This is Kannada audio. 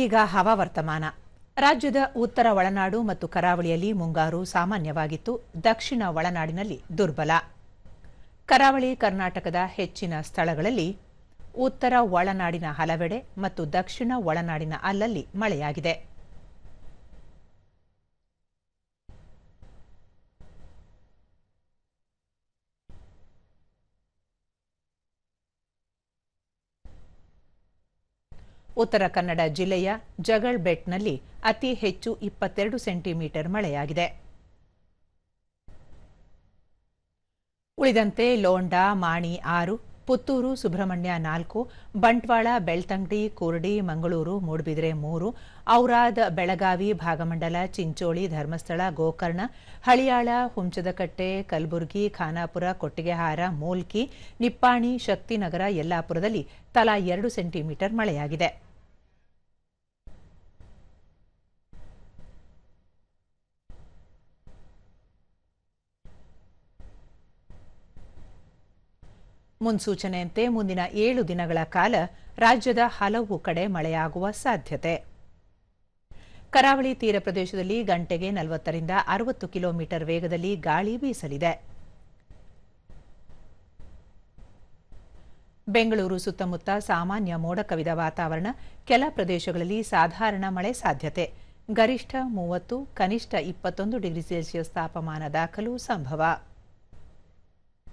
ಈಗ ಹವಾವರ್ತಮಾನ. ರಾಜ್ಯದ ಉತ್ತರ ಒಳನಾಡು ಮತ್ತು ಕರಾವಳಿಯಲ್ಲಿ ಮುಂಗಾರು ಸಾಮಾನ್ಯವಾಗಿತ್ತು. ದಕ್ಷಿಣ ಒಳನಾಡಿನಲ್ಲಿ ದುರ್ಬಲ. ಕರಾವಳಿ ಕರ್ನಾಟಕದ ಹೆಚ್ಚಿನ ಸ್ಥಳಗಳಲ್ಲಿ, ಉತ್ತರ ಒಳನಾಡಿನ ಹಲವೆಡೆ ಮತ್ತು ದಕ್ಷಿಣ ಒಳನಾಡಿನ ಅಲ್ಲಲ್ಲಿ ಮಳೆಯಾಗಿದೆ. ಉತ್ತರ ಕನ್ನಡ ಜಿಲ್ಲೆಯ ಜಗಳಬೆಟ್ನಲ್ಲಿ ಅತಿ ಹೆಚ್ಚು 22 ಸೆಂಟಿಮೀಟರ್ ಮಳೆಯಾಗಿದೆ. ಉಳಿದಂತೆ ಲೋಂಡಾ, ಮಾಣಿ 6, ಪುತ್ತೂರು, ಸುಬ್ರಹ್ಮಣ್ಯ 4, ಬಂಟ್ವಾಳ, ಬೆಳ್ತಂಗಡಿ, ಕುರ್ಡಿ, ಮಂಗಳೂರು, ಮೂಡುಬಿದಿರೆ 3, ಔರಾದ್, ಬೆಳಗಾವಿ, ಭಾಗಮಂಡಲ, ಚಿಂಚೋಳಿ, ಧರ್ಮಸ್ಥಳ, ಗೋಕರ್ಣ, ಹಳಿಯಾಳ, ಹುಂಚದಕಟ್ಟೆ, ಕಲಬುರಗಿ, ಖಾನಾಪುರ, ಕೊಟ್ಟಿಗೆಹಾರ, ಮೂಲ್ಕಿ, ನಿಪ್ಪಾಣಿ, ಶಕ್ತಿನಗರ, ಯಲ್ಲಾಪುರದಲ್ಲಿ ತಲಾ 2 ಸೆಂಟಿಮೀಟರ್ ಮಳೆಯಾಗಿದೆ. ಮುನ್ಸೂಚನೆಯಂತೆ ಮುಂದಿನ 7 ದಿನಗಳ ಕಾಲ ರಾಜ್ಯದ ಹಲವು ಕಡೆ ಮಳೆಯಾಗುವ ಸಾಧ್ಯತೆ. ಕರಾವಳಿ ತೀರ ಪ್ರದೇಶದಲ್ಲಿ ಗಂಟೆಗೆ 40 ರಿಂದ 60 ಕಿಲೋಮೀಟರ್ ವೇಗದಲ್ಲಿ ಗಾಳಿ ಬೀಸಲಿದೆ. ಬೆಂಗಳೂರು ಸುತ್ತಮುತ್ತ ಸಾಮಾನ್ಯ ಮೋಡ ಕವಿದ ವಾತಾವರಣ. ಕೆಲ ಪ್ರದೇಶಗಳಲ್ಲಿ ಸಾಧಾರಣ ಮಳೆ ಸಾಧ್ಯತೆ. ಗರಿಷ್ಠ 30, ಕನಿಷ್ಠ 21 ಡಿಗ್ರಿ ಸೆಲ್ಸಿಯಸ್ ತಾಪಮಾನ ದಾಖಲು ಸಂಭವ.